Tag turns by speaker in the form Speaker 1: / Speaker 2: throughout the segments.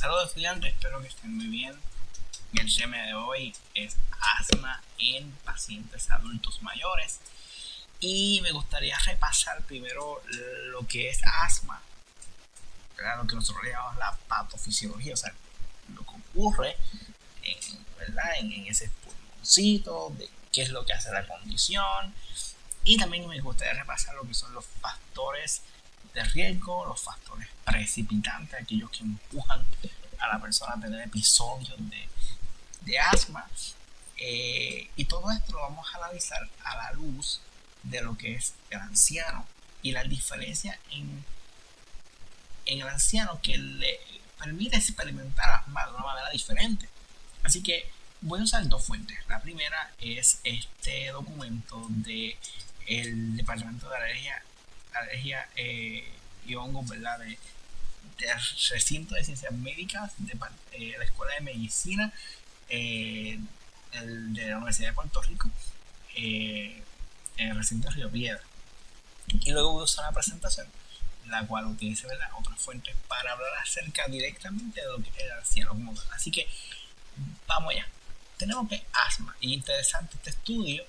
Speaker 1: Saludos estudiantes, espero que estén muy bien. El tema de hoy es asma en pacientes adultos mayores y me gustaría repasar primero lo que es asma, lo que nosotros llamamos la patofisiología, o sea, lo que ocurre en ese pulmoncito, de qué es lo que hace la condición, y también me gustaría repasar lo que son los factores de riesgo, los factores precipitantes, aquellos que empujan a la persona a tener episodios de asma, y todo esto lo vamos a analizar a la luz de lo que es el anciano y la diferencia en el anciano que le permite experimentar asma de una manera diferente. Así que voy a usar dos fuentes. La primera es este documento del Departamento de Alergia y Hongos, ¿verdad? del Recinto de Ciencias Médicas de la Escuela de Medicina de la Universidad de Puerto Rico, en el recinto de Río Piedra. Y luego voy a usar la presentación, la cual utilice, ¿verdad?, otras fuentes para hablar acerca directamente de lo que es el anciano como tal. Así que vamos allá. Tenemos que asma, y interesante este estudio,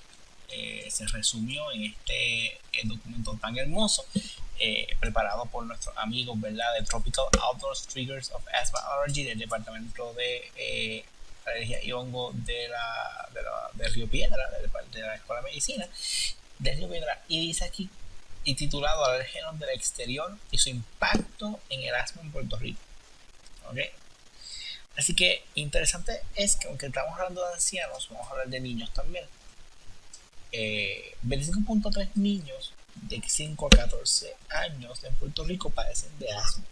Speaker 1: se resumió en este documento tan hermoso, preparado por nuestros amigos, ¿verdad?, de Tropical Outdoor Triggers of Asthma Allergy del Departamento de Alergia y Hongo de Río Piedra, de la Escuela de Medicina de Río Piedra, y dice aquí, y titulado Alérgenos del exterior y su impacto en el asma en Puerto Rico. ¿Okay? Así que interesante es que aunque estamos hablando de ancianos, vamos a hablar de niños también. 25.3 niños de 5 a 14 años en Puerto Rico padecen de asma.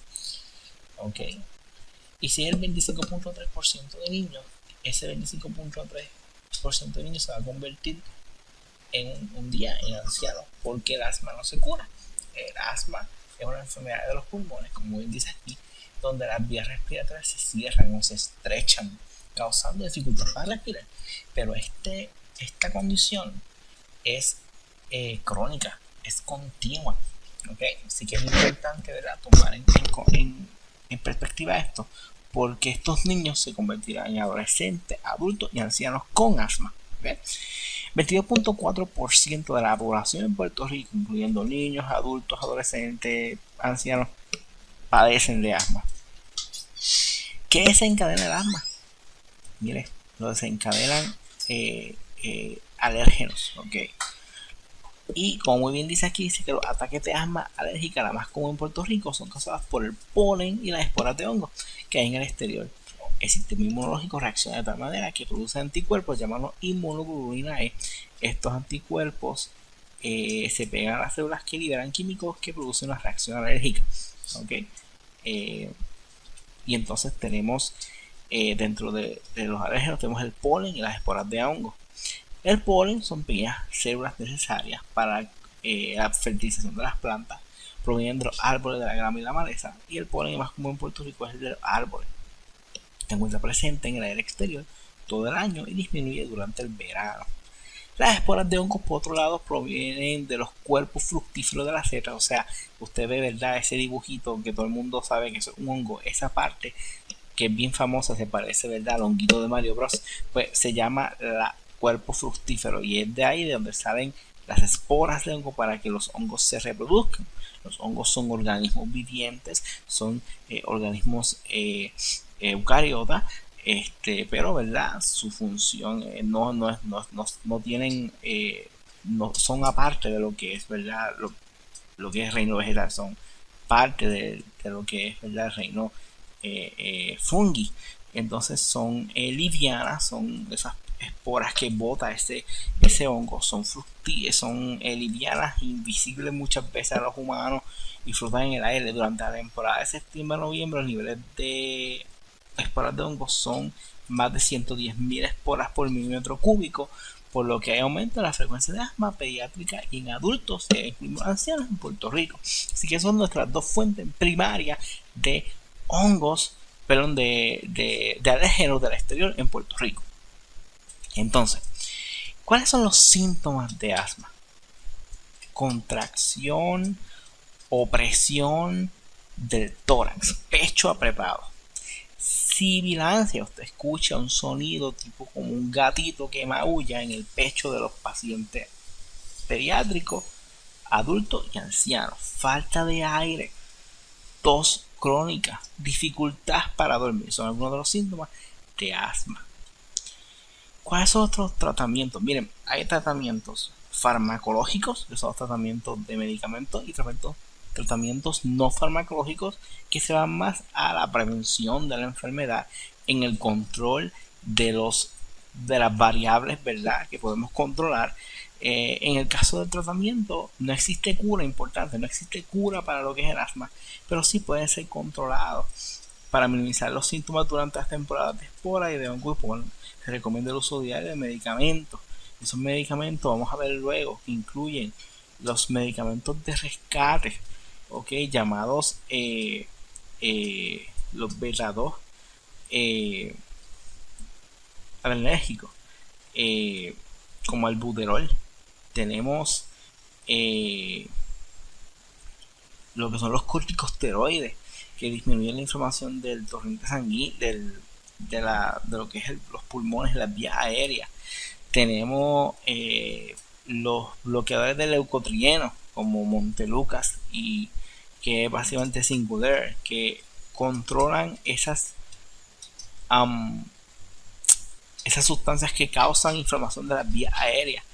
Speaker 1: ¿Ok? Y si es el 25.3% de niños, ese 25.3% de niños se va a convertir en un día en ancianos, porque el asma no se cura. El asma es una enfermedad de los pulmones, como bien dice aquí, donde las vías respiratorias se cierran o se estrechan, causando dificultad para respirar. Pero esta condición es crónica, es continua. ¿Okay? Así que es importante, ¿verdad?, tomar en perspectiva esto, porque estos niños se convertirán en adolescentes, adultos y ancianos con asma. ¿Okay? 22.4% de la población en Puerto Rico, incluyendo niños, adultos, adolescentes, ancianos, padecen de asma. ¿Qué desencadena el asma? Mire, lo desencadenan alérgenos, ¿ok? Y como muy bien dice aquí, dice que los ataques de asma alérgica, la más común en Puerto Rico, son causados por el polen y las esporas de hongo que hay en el exterior. El sistema inmunológico reacciona de tal manera que produce anticuerpos llamados inmunoglobulina E. Estos anticuerpos se pegan a las células que liberan químicos que producen una reacción alérgica. ¿Okay? Y entonces tenemos dentro de los alérgenos tenemos el polen y las esporas de hongo. El polen son pequeñas células necesarias para la fertilización de las plantas, provienen de los árboles, de la grama y la maleza, y el polen más común en Puerto Rico es el de los árboles. Se encuentra presente en el aire exterior todo el año y disminuye durante el verano. Las esporas de hongos, por otro lado, provienen de los cuerpos fructíferos de la seta. O sea, usted ve, ¿verdad?, ese dibujito que todo el mundo sabe que es un hongo, esa parte que es bien famosa, se parece, ¿verdad?, al honguito de Mario Bros, pues se llama la cuerpo fructífero, y es de ahí de donde salen las esporas de hongo para que los hongos se reproduzcan. Los hongos son organismos vivientes, son organismos eucariotas, pero, ¿verdad?, su función no tienen, no son aparte de lo que es, ¿verdad?, lo que es el reino vegetal, son parte de lo que es, ¿verdad?, el reino fungi. Entonces son livianas, son esas esporas que bota ese hongo, son livianas, invisibles muchas veces a los humanos, y flotan en el aire. Durante la temporada de septiembre a noviembre, los niveles de esporas de hongos son más de 110.000 esporas por milímetro cúbico, por lo que hay aumento en la frecuencia de asma pediátrica y en adultos e ancianos en Puerto Rico. Así que son nuestras dos fuentes primarias de hongos, perdón, de alérgenos del exterior en Puerto Rico. Entonces, ¿cuáles son los síntomas de asma? Contracción, opresión del tórax, pecho apretado, sibilancia. Usted escucha un sonido tipo como un gatito que maulla en el pecho de los pacientes pediátricos, adultos y ancianos. Falta de aire, tos crónica, dificultad para dormir son algunos de los síntomas de asma. ¿Cuáles son otros tratamientos? Miren, hay tratamientos farmacológicos, que son los tratamientos de medicamentos, y tratamientos no farmacológicos que se van más a la prevención de la enfermedad, en el control de las variables, ¿verdad?, que podemos controlar. En el caso del tratamiento no existe cura, importante, no existe cura para lo que es el asma, pero sí pueden ser controlados para minimizar los síntomas durante las temporadas de espora y de hongo y polen. Se recomienda el uso diario de medicamentos. Esos medicamentos vamos a ver luego que incluyen los medicamentos de rescate, llamados los beta 2 alérgicos, como el albuterol. Tenemos lo que son los corticosteroides, que disminuyen la inflamación del torrente sanguíneo, de lo que es los pulmones, las vías aéreas. Tenemos los bloqueadores de leucotrienos como Montelukast, y que es básicamente Singulair, que controlan esas sustancias que causan inflamación de las vías aéreas.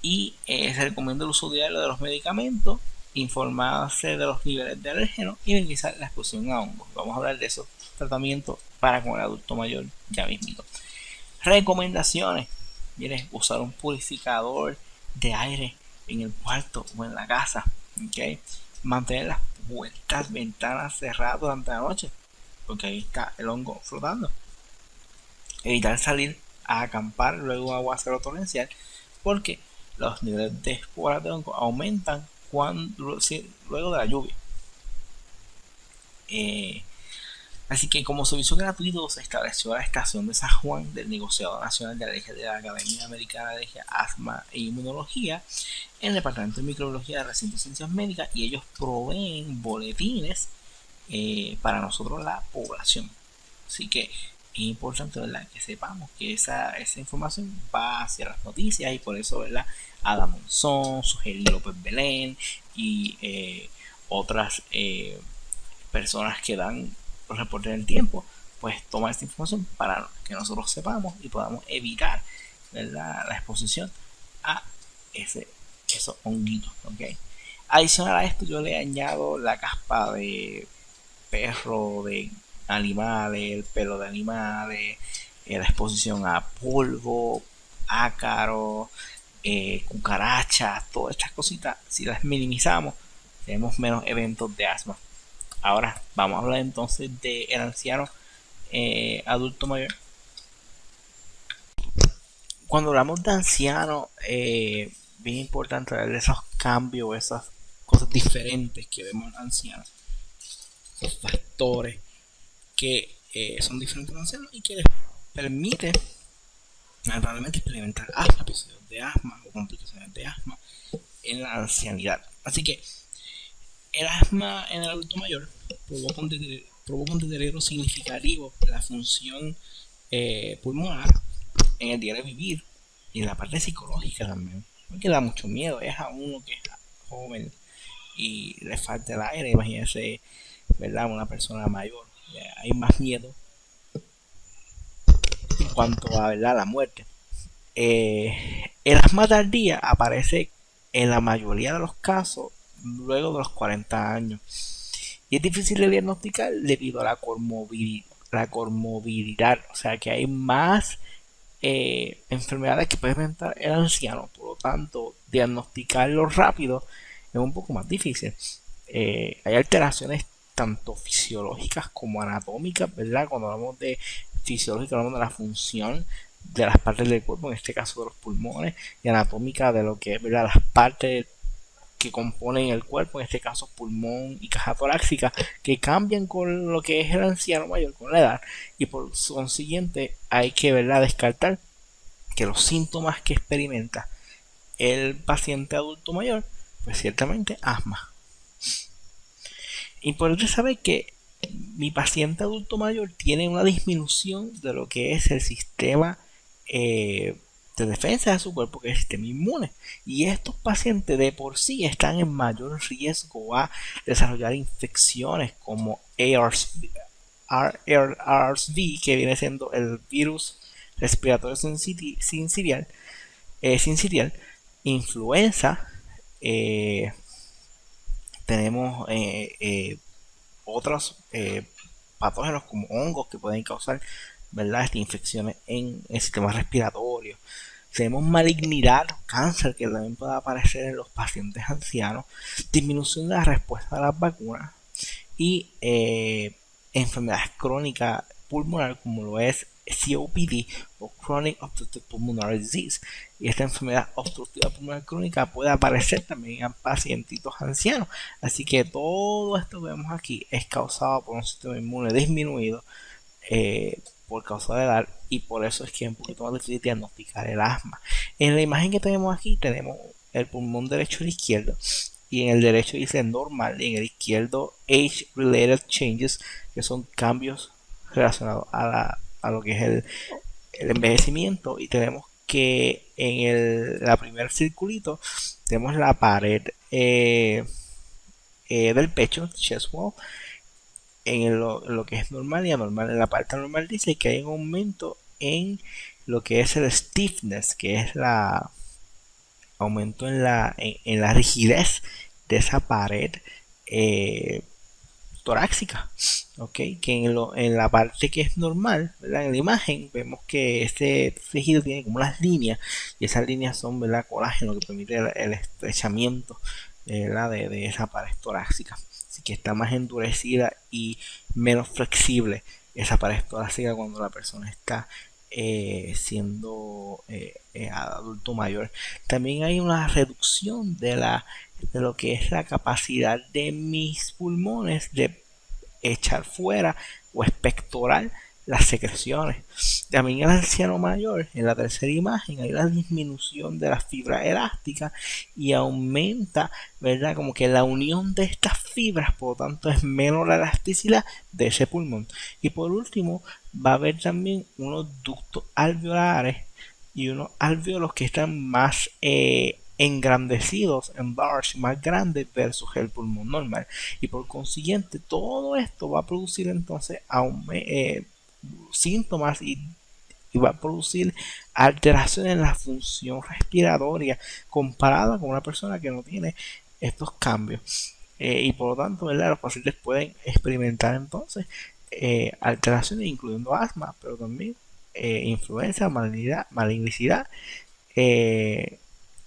Speaker 1: Y se recomienda el uso diario de los medicamentos, informarse de los niveles de alérgenos y minimizar la exposición a hongos. Vamos a hablar de esos tratamientos para con el adulto mayor ya mismito. Recomendaciones: miren, usar un purificador de aire en el cuarto o en la casa, mantener las puertas, ventanas cerradas durante la noche, porque ahí está el hongo flotando. Evitar salir a acampar luego de aguacero torrencial, porque los niveles de esporas de hongo aumentan luego de la lluvia. Así que, como servicio gratuito, se estableció la estación de San Juan del Negociador Nacional de Alergia de la Academia Americana de Alergia, Asma e Inmunología en el Departamento de Microbiología del Recinto de Ciencias Médicas, y ellos proveen boletines para nosotros, la población. Así que es importante, ¿verdad?, que sepamos que esa información va hacia las noticias, y por eso, ¿verdad?, Adam Monzón, Sugeli López Belén y otras personas que dan los reportes del tiempo, pues toman esta información para que nosotros sepamos y podamos evitar, ¿verdad?, la exposición a esos honguitos. Adicional a esto, yo le añado la caspa de perro, de animales, el pelo de animales, la exposición a polvo, ácaros, cucarachas, todas estas cositas. Si las minimizamos, tenemos menos eventos de asma. Ahora vamos a hablar entonces del anciano adulto mayor. Cuando hablamos de anciano, bien importante hablar de esos cambios, esas cosas diferentes que vemos en el anciano, los factores que son diferentes en los ancianos y que les permiten naturalmente experimentar asma, episodios de asma o complicaciones de asma en la ancianidad. Así que el asma en el adulto mayor provoca un deterioro significativo de la función pulmonar en el diario vivir y en la parte psicológica también, porque da mucho miedo. Es a uno que es joven y le falta el aire, imagínense, ¿verdad?, una persona mayor. Hay más miedo en cuanto a, ¿verdad?, la muerte. El asma tardía aparece en la mayoría de los casos luego de los 40 años, y es difícil de diagnosticar debido a la comorbilidad, o sea que hay más enfermedades que puede presentar el anciano. Por lo tanto, diagnosticarlo rápido es un poco más difícil. Hay alteraciones tanto fisiológicas como anatómicas, ¿verdad? Cuando hablamos de fisiológica, hablamos de la función de las partes del cuerpo, en este caso de los pulmones, y anatómica de lo que es, ¿verdad?, las partes que componen el cuerpo, en este caso pulmón y caja torácica, que cambian con lo que es el anciano mayor, con la edad, y por consiguiente hay que, ¿verdad?, descartar que los síntomas que experimenta el paciente adulto mayor, pues ciertamente asma. Importante saber que mi paciente adulto mayor tiene una disminución de lo que es el sistema de defensa de su cuerpo, que es el sistema inmune. Y estos pacientes de por sí están en mayor riesgo a desarrollar infecciones como RSV, que viene siendo el virus respiratorio sincitial, influenza, tenemos otros patógenos como hongos que pueden causar, ¿verdad?, infecciones en el sistema respiratorio. Tenemos malignidad, cáncer, que también puede aparecer en los pacientes ancianos, disminución de la respuesta a las vacunas y enfermedades crónicas pulmonar como lo es COPD o Chronic Obstructive Pulmonary Disease. Y esta enfermedad obstructiva pulmonar crónica puede aparecer también en pacientitos ancianos. Así que todo esto que vemos aquí es causado por un sistema inmune disminuido por causa de edad, y por eso es que es un poquito más difícil diagnosticar el asma. En la imagen que tenemos aquí tenemos el pulmón derecho y el izquierdo, y en el derecho dice normal y en el izquierdo age related changes, que son cambios relacionados a lo que es el envejecimiento. Y tenemos que en la primer circulito tenemos la pared del pecho, chest wall, en lo que es normal y anormal. En la parte normal dice que hay un aumento en lo que es el stiffness, que es la aumento en la rigidez de esa pared torácica, ¿ok? Que en la parte que es normal, ¿verdad?, en la imagen vemos que este tejido tiene como unas líneas, y esas líneas son, ¿verdad?, colágeno, que permite el estrechamiento, de esa pared torácica. Así que está más endurecida y menos flexible esa pared torácica cuando la persona está siendo adulto mayor. También hay una reducción de lo que es la capacidad de mis pulmones de echar fuera o expectorar las secreciones. También en el anciano mayor, en la tercera imagen, hay una disminución de la fibra elástica y aumenta, ¿verdad?, como que la unión de estas fibras, por lo tanto es menos la elasticidad de ese pulmón. Y por último, va a haber también unos ductos alveolares y unos alveolos que están más engrandecidos, enlarged, más grandes versus el pulmón normal. Y por consiguiente, todo esto va a producir entonces síntomas y va a producir alteraciones en la función respiratoria comparada con una persona que no tiene estos cambios. Y por lo tanto, ¿verdad?, los pacientes pueden experimentar entonces alteraciones incluyendo asma, pero también influenza, malignidad,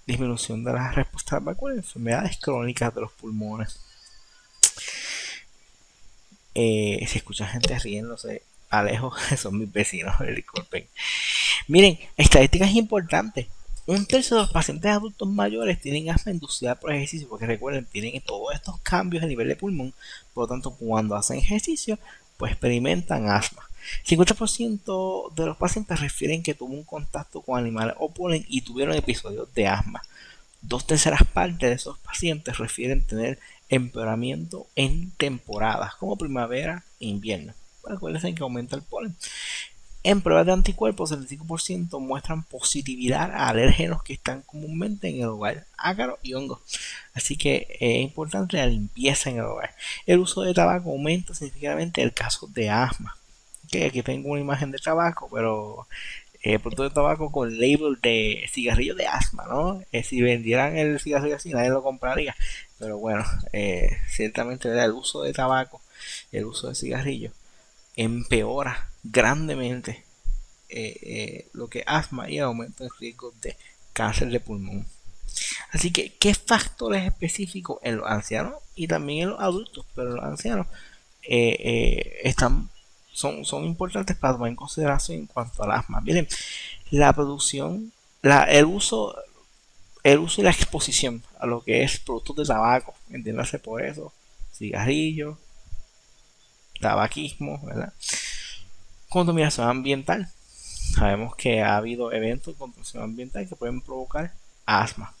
Speaker 1: disminución de la respuesta a la vacuna, enfermedades crónicas de los pulmones. Si escuchan gente riéndose a lejos, son mis vecinos, disculpen. Miren, estadísticas importantes. Un tercio de los pacientes adultos mayores tienen asma inducida por ejercicio, porque recuerden, tienen todos estos cambios a nivel de pulmón. Por lo tanto, cuando hacen ejercicio, pues experimentan asma. 50% de los pacientes refieren que tuvo un contacto con animales o polen y tuvieron episodios de asma. 2/3 partes de esos pacientes refieren tener empeoramiento en temporadas como primavera e invierno. Acuérdense que aumenta el polen. En pruebas de anticuerpos, el 5% muestran positividad a alérgenos que están comúnmente en el hogar, ácaros y hongos. Así que es importante la limpieza en el hogar. El uso de tabaco aumenta significativamente el caso de asma. Okay, aquí tengo una imagen de tabaco, pero producto de tabaco con label de cigarrillo de asma, ¿no? Si vendieran el cigarrillo así, nadie lo compraría. Pero bueno, ciertamente, ¿verdad?, el uso de tabaco, el uso de cigarrillo empeora grandemente lo que es asma y aumenta el riesgo de cáncer de pulmón. Así que, ¿qué factores específicos en los ancianos y también en los adultos, pero los ancianos son importantes para tomar en consideración en cuanto al asma? Miren, la producción, el uso y la exposición a lo que es productos de tabaco, entiéndase por eso, cigarrillos, tabaquismo, ¿verdad? Contaminación ambiental. Sabemos que ha habido eventos de contaminación ambiental que pueden provocar asma.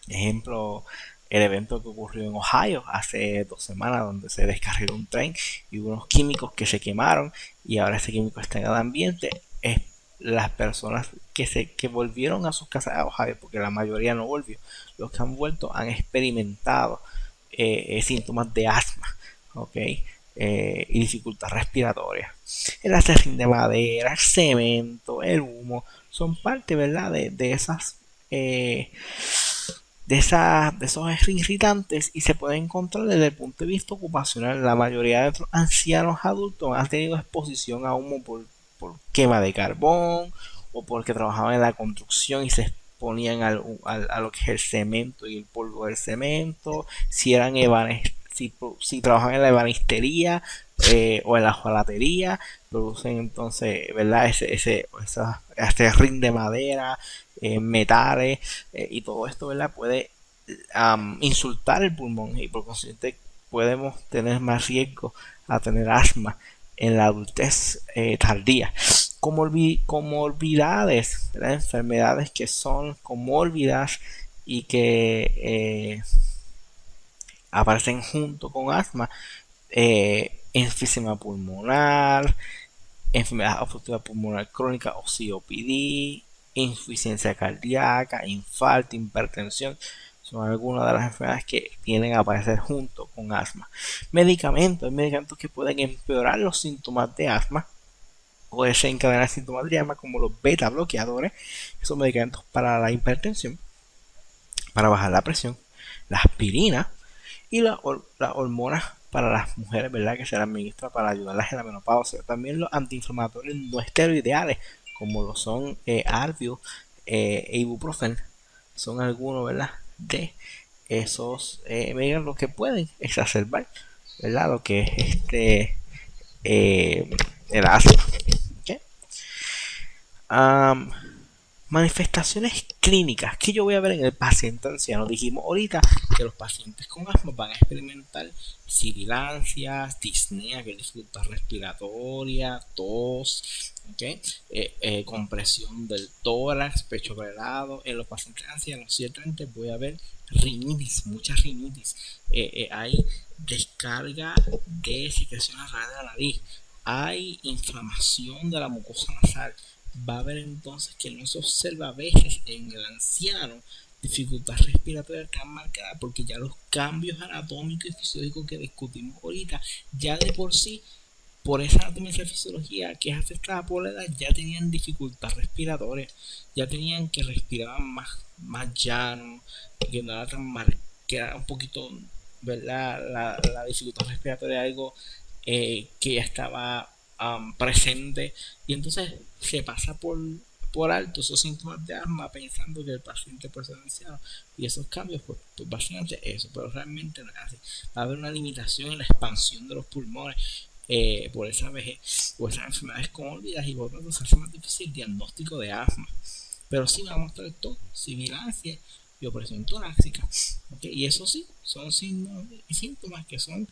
Speaker 1: Ejemplo el evento que ocurrió en Ohio hace 2 semanas, donde se descarriló un tren y hubo unos químicos que se quemaron y ahora ese químico está en el ambiente. Es las personas que volvieron a sus casas a Ohio, porque la mayoría no volvió, los que han vuelto han experimentado síntomas de asma, ¿ok? Y dificultad respiratoria. El acerrín de madera, el cemento, el humo, son parte, ¿verdad?, de esas de esos irritantes, y se puede encontrar desde el punto de vista ocupacional. La mayoría de los ancianos adultos han tenido exposición a humo por quema de carbón o porque trabajaban en la construcción y se exponían a lo que es el cemento y el polvo del cemento, si eran si trabajaban en la ebanistería o en la hojalatería, producen entonces, ¿verdad?, ese ring de madera, metales, y todo esto, ¿verdad?, puede insultar el pulmón, y por consiguiente podemos tener más riesgo a tener asma en la adultez tardía. Comorbilidades, ¿verdad?, enfermedades que son comórbidas y que aparecen junto con asma: enfisema pulmonar, enfermedad obstructiva pulmonar crónica o COPD, insuficiencia cardíaca, infarto, hipertensión. Son algunas de las enfermedades que tienden a aparecer junto con asma. Medicamentos: hay medicamentos que pueden empeorar los síntomas de asma o desencadenar síntomas de asma, como los beta bloqueadores, que son medicamentos para la hipertensión, para bajar la presión, la aspirina y las hormonas para las mujeres, ¿verdad?, que se las administra para ayudarlas en la menopausia. También los antiinflamatorios no esteroideales, como lo son Advil e Ibuprofen, son algunos, ¿verdad?, de esos medicamentos que pueden exacerbar, ¿verdad?, lo que es el asma. ¿Okay? Manifestaciones clínicas que yo voy a ver en el paciente anciano. Dijimos ahorita que los pacientes con asma van a experimentar sibilancias, disnea, que es dificultad respiratoria, tos, ¿okay? Compresión del tórax, pecho velado. En los pacientes ancianos ciertamente voy a ver rinitis, mucha rinitis. Hay descarga de secreción a través de la nariz, hay inflamación de la mucosa nasal. Va a haber entonces que no se observa a veces en el anciano dificultad respiratoria tan marcada, porque ya los cambios anatómicos y fisiológicos que discutimos ahorita, ya de por sí, por esa anatomía y fisiología que es afectada por la edad, ya tenían dificultad respiratoria, ya tenían que respiraban más llano, que no era tan marcada, que era un poquito, ¿verdad?, la dificultad respiratoria, algo que ya estaba presente, y entonces se pasa por alto esos síntomas de asma pensando que el paciente puede ser anciano, y esos cambios pues básicamente eso, pero realmente no es así. Va a haber una limitación en la expansión de los pulmones por esa vejez o esas enfermedades comórbidas, y por lo tanto se hace más difícil el diagnóstico de asma, pero sí vamos a mostrar todo, sibilancia y opresión torácica, ¿okay? Y eso sí, son síntomas que son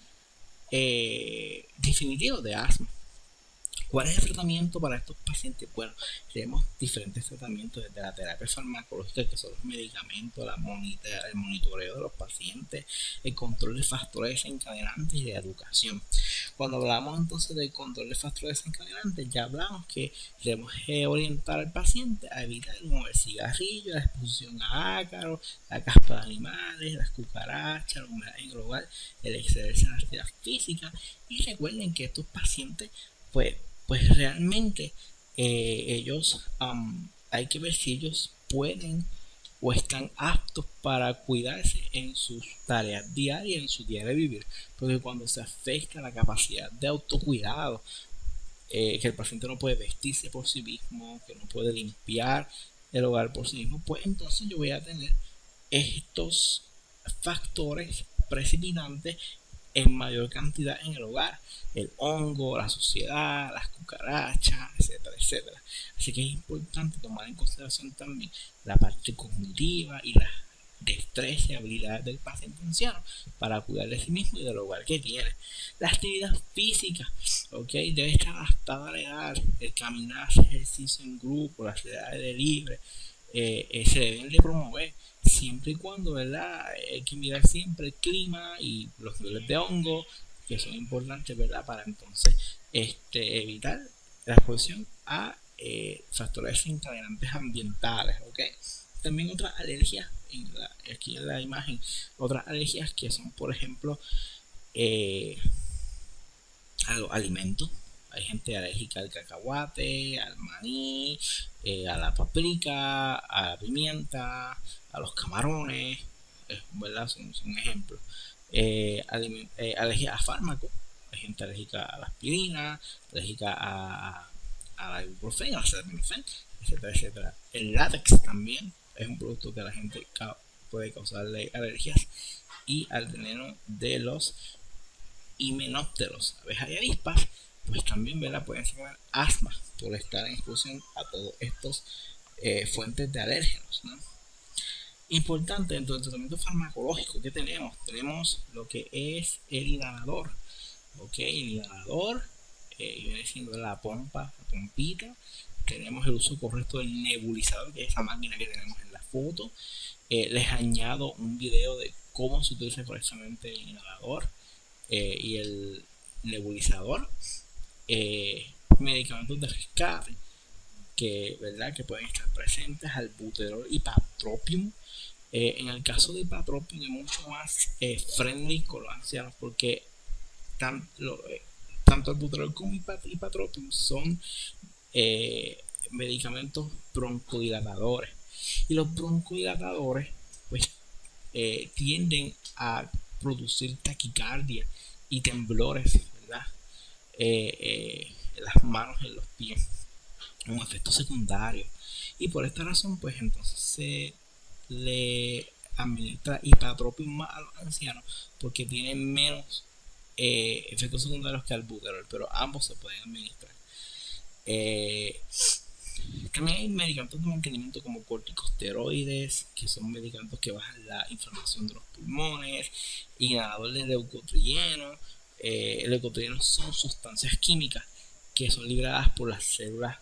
Speaker 1: definitivos de asma. ¿Cuál es el tratamiento para estos pacientes? Bueno, tenemos diferentes tratamientos, desde la terapia farmacológica, que son los medicamentos, el monitoreo de los pacientes, el control de factores desencadenantes y de educación. Cuando hablamos entonces del control de factores desencadenantes, ya hablamos que debemos orientar al paciente a evitar el cigarrillo, la exposición a ácaros, la caspa de animales, las cucarachas, la humedad en el hogar, el excederse en la actividad física. Y recuerden que estos pacientes pues realmente ellos hay que ver si ellos pueden o están aptos para cuidarse en sus tareas diarias, en su día de vivir, porque cuando se afecta la capacidad de autocuidado, que el paciente no puede vestirse por sí mismo, que no puede limpiar el hogar por sí mismo, pues entonces yo voy a tener estos factores precipitantes en mayor cantidad en el hogar: el hongo, la suciedad, las cucarachas, etcétera, etcétera. Así que es importante tomar en consideración también la parte cognitiva y la destreza y habilidades del paciente anciano para cuidar de sí mismo y del hogar que tiene. La actividad física, debe estar adaptada a la edad: el caminar, hacer ejercicio en grupo, las edades de libre, se deben de promover siempre y cuando, ¿verdad? Hay que mirar siempre el clima y los niveles de hongo, que son importantes, ¿verdad? Para entonces evitar la exposición a factores desencadenantes ambientales, ¿ok? También otras alergias, aquí en la imagen, otras alergias que son, por ejemplo, a los alimentos. Hay gente alérgica al cacahuate, al maní, a la paprika, a la pimienta, a los camarones, ¿verdad? Son ejemplos. Alergia a fármacos. Hay gente alérgica a la aspirina, alérgica a la ibuprofeno, a la acetaminofén, etcétera, etcétera. El látex también es un producto que a la gente puede causarle alergias. Y al veneno de los himenópteros, abejas y avispas, pues también, ¿verdad? Pueden generar asma por estar en exposición a todos estos fuentes de alérgenos, ¿no? Importante, dentro del tratamiento farmacológico que tenemos lo que es el inhalador, ¿ok? El inhalador viene siendo la pompita. Tenemos el uso correcto del nebulizador, que es esa máquina que tenemos en la foto. Les añado un video de cómo se utiliza correctamente el inhalador y el nebulizador. Medicamentos de rescate que, ¿verdad? Que pueden estar presentes: albuterol y patropium. En el caso de patropium es mucho más friendly con los ancianos, porque tanto albuterol como patropium son medicamentos broncodilatadores, y los broncodilatadores pues tienden a producir taquicardia y temblores, ¿verdad? En las manos, en los pies, un efecto secundario, y por esta razón pues entonces se le administra hipatropium más a los ancianos, porque tienen menos efectos secundarios que albuterol, pero ambos se pueden administrar. También hay medicamentos de mantenimiento como corticosteroides, que son medicamentos que bajan la inflamación de los pulmones, inhalador de leucotrieno. Leucotrienos son sustancias químicas que son liberadas por las células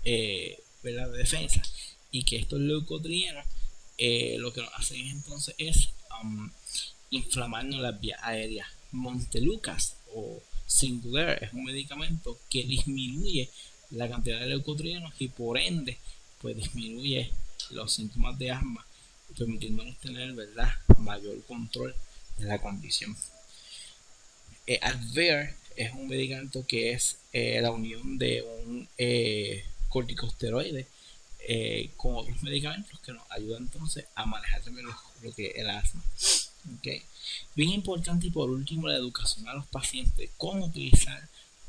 Speaker 1: de defensa, y que estos leucotrienos lo que nos hacen entonces es inflamarnos las vías aéreas. Montelukast o Singulair es un medicamento que disminuye la cantidad de leucotrienos y por ende pues disminuye los síntomas de asma, permitiéndonos tener, ¿verdad?, mayor control de la condición. Advair es un medicamento que es la unión de un corticosteroide con otros medicamentos que nos ayudan entonces a manejar también lo que es el asma. Okay. Bien importante, y por último, la educación a los pacientes, cómo utilizar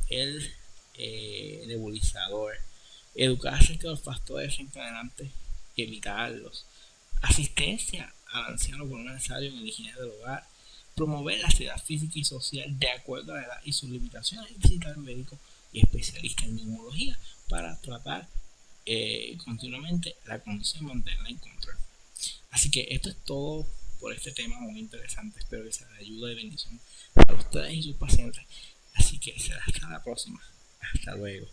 Speaker 1: el nebulizador, educar acerca de los factores desencadenantes, evitarlos, asistencia al anciano cuando necesario en la higiene del hogar, promover la actividad física y social de acuerdo a la edad y sus limitaciones, y visitar médicos y especialistas en neumología para tratar continuamente la condición y mantenerla en control. Así que esto es todo por este tema muy interesante. Espero que sea de ayuda y bendición para ustedes y sus pacientes. Así que será hasta la próxima. Hasta luego.